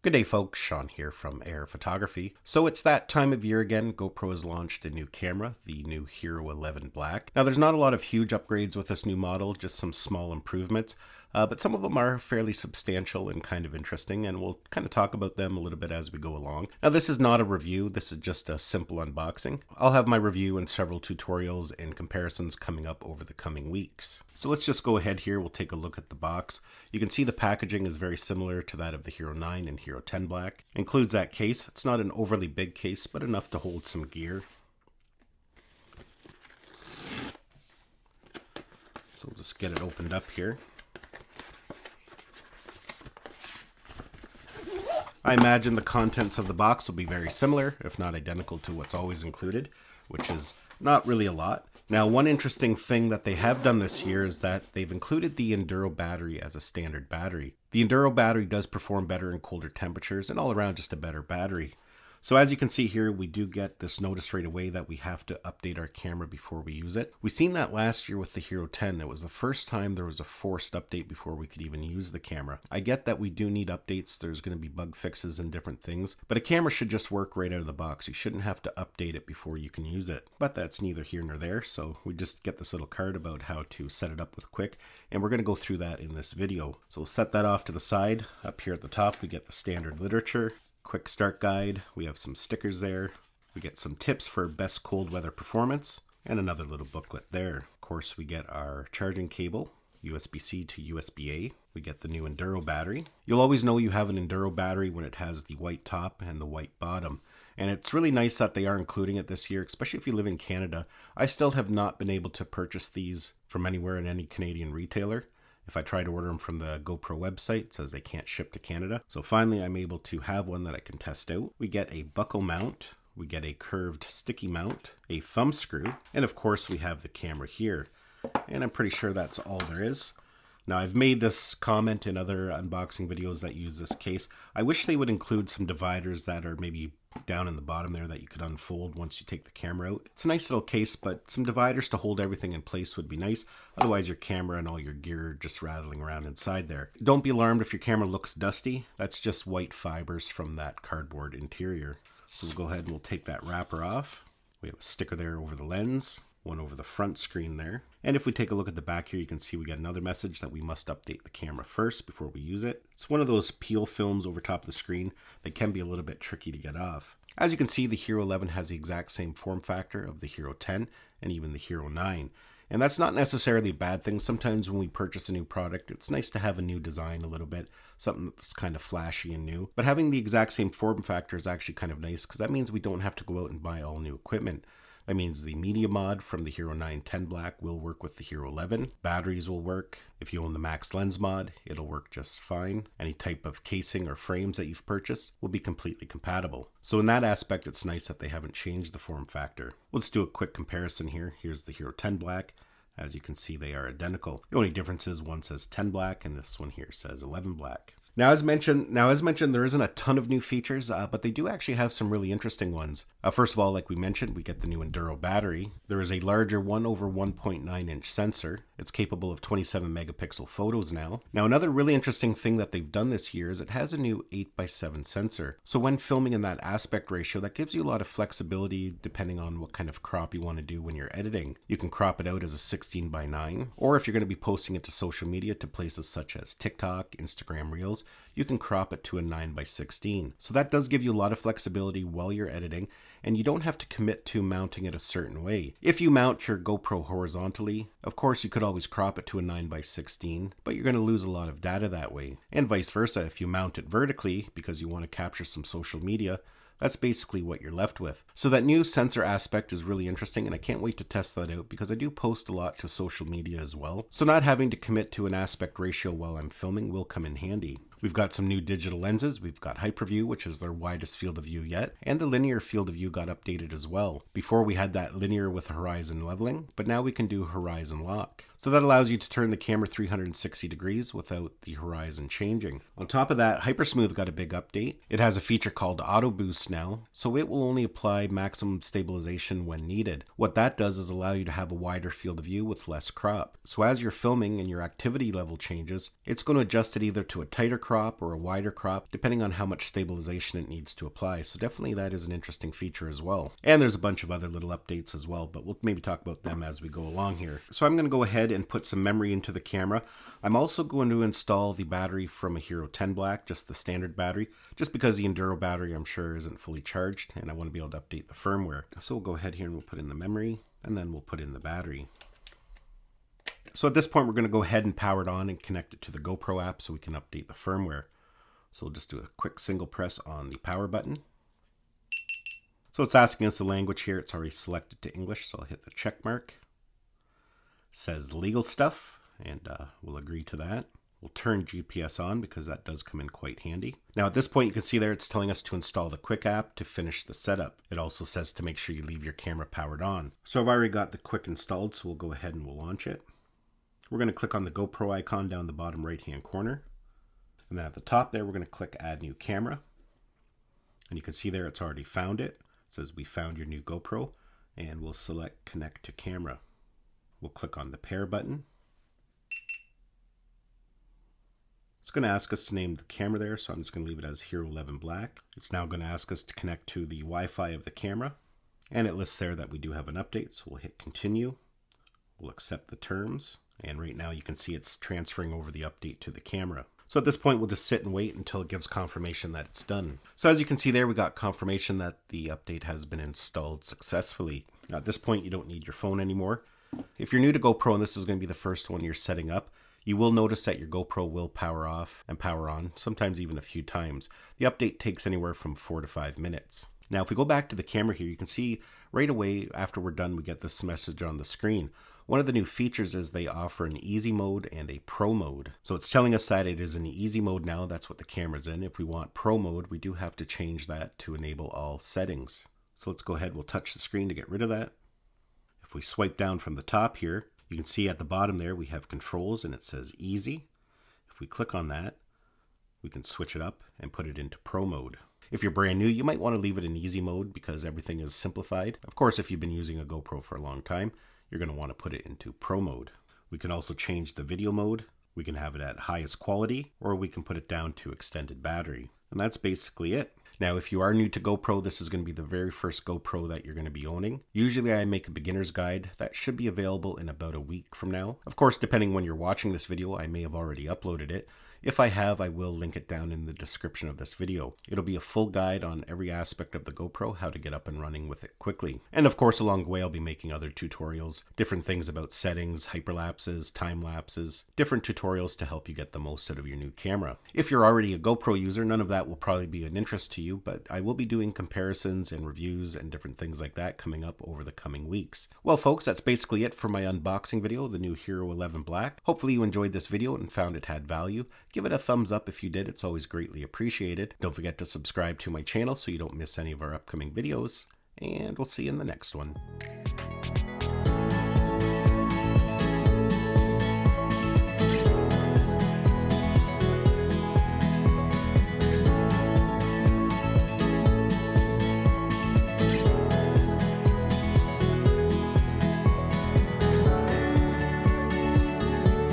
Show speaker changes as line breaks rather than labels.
Good day folks, Sean here from Air Photography. So it's that time of year again. GoPro has launched a new camera, the new Hero 11 Black. Now there's not a lot of huge upgrades with this new model, just some small improvements, but some of them are fairly substantial and kind of interesting, and we'll kind of talk about them a little bit as we go along. Now this is not a review, this is just a simple unboxing. I'll have my review and several tutorials and comparisons coming up over the coming weeks. So let's just go ahead here, we'll take a look at the box. You can see the packaging is very similar to that of the Hero 9 and Hero 10 Black. Includes that case. It's not an overly big case, but enough to hold some gear. So we'll just get it opened up here. I imagine the contents of the box will be very similar, if not identical to what's always included, which is not really a lot. Now, one interesting thing that they have done this year is that they've included the Enduro battery as a standard battery. The Enduro battery does perform better in colder temperatures and all around just a better battery. So as you can see here, we do get this notice right away that we have to update our camera before we use it. We seen that last year with the Hero 10. It was the first time there was a forced update before we could even use the camera. I get that we do need updates. There's going to be bug fixes and different things, but a camera should just work right out of the box. You shouldn't have to update it before you can use it, but that's neither here nor there. So we just get this little card about how to set it up with Quik, and we're going to go through that in this video. So we'll set that off to the side. Up here at the top, we get the standard literature. Quick start guide, we have some stickers there, we get some tips for best cold weather performance, and another little booklet there. Of course, we get our charging cable, USB-C to USB-A. We get the new Enduro battery. You'll always know you have an Enduro battery when it has the white top and the white bottom. And it's really nice that they are including it this year, especially if you live in Canada. I still have not been able to purchase these from anywhere in any Canadian retailer. If I try to order them from the GoPro website, it says they can't ship to Canada. So finally, I'm able to have one that I can test out. We get a buckle mount, we get a curved sticky mount, a thumb screw, and of course we have the camera here. And I'm pretty sure that's all there is. Now I've made this comment in other unboxing videos that use this case. I wish they would include some dividers that are maybe down in the bottom there that you could unfold once you take the camera out. It's a nice little case, but some dividers to hold everything in place would be nice. Otherwise your camera and all your gear are just rattling around inside there. Don't be alarmed if your camera looks dusty. That's just white fibers from that cardboard interior. So we'll go ahead and we'll take that wrapper off. We have a sticker there over the lens, one over the front screen there. And if we take a look at the back here, you can see we got another message that we must update the camera first before we use it. It's one of those peel films over top of the screen that can be a little bit tricky to get off. As you can see, the Hero 11 has the exact same form factor of the Hero 10 and even the Hero 9. And that's not necessarily a bad thing. Sometimes when we purchase a new product, it's nice to have a new design a little bit, something that's kind of flashy and new. But having the exact same form factor is actually kind of nice because that means we don't have to go out and buy all new equipment. That means the media mod from the Hero 9 10 Black will work with the Hero 11. Batteries will work. If you own the Max Lens mod, it'll work just fine. Any type of casing or frames that you've purchased will be completely compatible. So in that aspect, it's nice that they haven't changed the form factor. Let's do a quick comparison here. Here's the Hero 10 Black. As you can see, they are identical. The only difference is one says 10 Black and this one here says 11 Black. Now as mentioned, there isn't a ton of new features, but they do actually have some really interesting ones. First of all, like we mentioned, we get the new Enduro battery. There is a larger 1/1.9 inch sensor. It's capable of 27 megapixel photos now. Now another really interesting thing that they've done this year is it has a new 8x7 sensor. So when filming in that aspect ratio, that gives you a lot of flexibility depending on what kind of crop you want to do when you're editing. You can crop it out as a 16:9, or if you're going to be posting it to social media to places such as TikTok, Instagram Reels, you can crop it to a 9:16. So that does give you a lot of flexibility while you're editing, and you don't have to commit to mounting it a certain way. If you mount your GoPro horizontally, of course you could always crop it to a 9:16, but you're going to lose a lot of data that way. And vice versa, if you mount it vertically because you want to capture some social media, that's basically what you're left with. So that new sensor aspect is really interesting, and I can't wait to test that out because I do post a lot to social media as well. So not having to commit to an aspect ratio while I'm filming will come in handy. We've got some new digital lenses. We've got Hyperview, which is their widest field of view yet, and the linear field of view got updated as well. Before we had that linear with horizon leveling, but now we can do horizon lock. So that allows you to turn the camera 360 degrees without the horizon changing. On top of that, HyperSmooth got a big update. It has a feature called Auto Boost now, so it will only apply maximum stabilization when needed. What that does is allow you to have a wider field of view with less crop. So as you're filming and your activity level changes, it's going to adjust it either to a tighter crop crop or a wider crop, depending on how much stabilization it needs to apply. So definitely that is an interesting feature as well. And there's a bunch of other little updates as well, but we'll maybe talk about them as we go along here. So I'm going to go ahead and put some memory into the camera. I'm also going to install the battery from a Hero 10 Black, just the standard battery, just because the enduro battery I'm sure isn't fully charged and I want to be able to update the firmware. So we'll go ahead here and we'll put in the memory and then we'll put in the battery. So at this point, we're going to go ahead and power it on and connect it to the GoPro app so we can update the firmware. So we'll just do a quick single press on the power button. So it's asking us the language here. It's already selected to English, so I'll hit the check mark. It says legal stuff, and we'll agree to that. We'll turn GPS on because that does come in quite handy. Now at this point, you can see there it's telling us to install the Quik app to finish the setup. It also says to make sure you leave your camera powered on. So I've already got the Quik installed, so we'll go ahead and we'll launch it. We're going to click on the GoPro icon down the bottom right hand corner. And then at the top there, we're going to click Add New Camera. And you can see there it's already found it. It says we found your new GoPro. And we'll select Connect to Camera. We'll click on the Pair button. It's going to ask us to name the camera there, so I'm just going to leave it as Hero 11 Black. It's now going to ask us to connect to the Wi-Fi of the camera. And it lists there that we do have an update, so we'll hit Continue. We'll accept the terms. And right now you can see it's transferring over the update to the camera. So at this point, we'll just sit and wait until it gives confirmation that it's done. So as you can see there, we got confirmation that the update has been installed successfully. Now at this point, you don't need your phone anymore. If you're new to GoPro and this is going to be the first one you're setting up, you will notice that your GoPro will power off and power on, sometimes even a few times. The update takes anywhere from 4 to 5 minutes. Now if we go back to the camera here, you can see right away after we're done, we get this message on the screen. One of the new features is they offer an easy mode and a pro mode. So it's telling us that it is in easy mode now. That's what the camera's in. If we want pro mode, we do have to change that to enable all settings. So let's go ahead. We'll touch the screen to get rid of that. If we swipe down from the top here, you can see at the bottom there we have controls and it says easy. If we click on that, we can switch it up and put it into pro mode. If you're brand new, you might want to leave it in easy mode because everything is simplified. Of course, if you've been using a GoPro for a long time, you're going to want to put it into pro mode. We can also change the video mode. We can have it at highest quality, or we can put it down to extended battery. And that's basically it. Now, if you are new to GoPro, this is going to be the very first GoPro that you're going to be owning. Usually I make a beginner's guide that should be available in about a week from now. Of course, depending when you're watching this video, I may have already uploaded it. If I have, I will link it down in the description of this video. It'll be a full guide on every aspect of the GoPro, how to get up and running with it quickly. And of course, along the way, I'll be making other tutorials, different things about settings, hyperlapses, time lapses, different tutorials to help you get the most out of your new camera. If you're already a GoPro user, none of that will probably be an interest to you, but I will be doing comparisons and reviews and different things like that coming up over the coming weeks. Well, folks, that's basically it for my unboxing video, the new Hero 11 Black. Hopefully you enjoyed this video and found it had value. Give it a thumbs up if you did. It's always greatly appreciated. Don't forget to subscribe to my channel so you don't miss any of our upcoming videos, and we'll see you in the next one.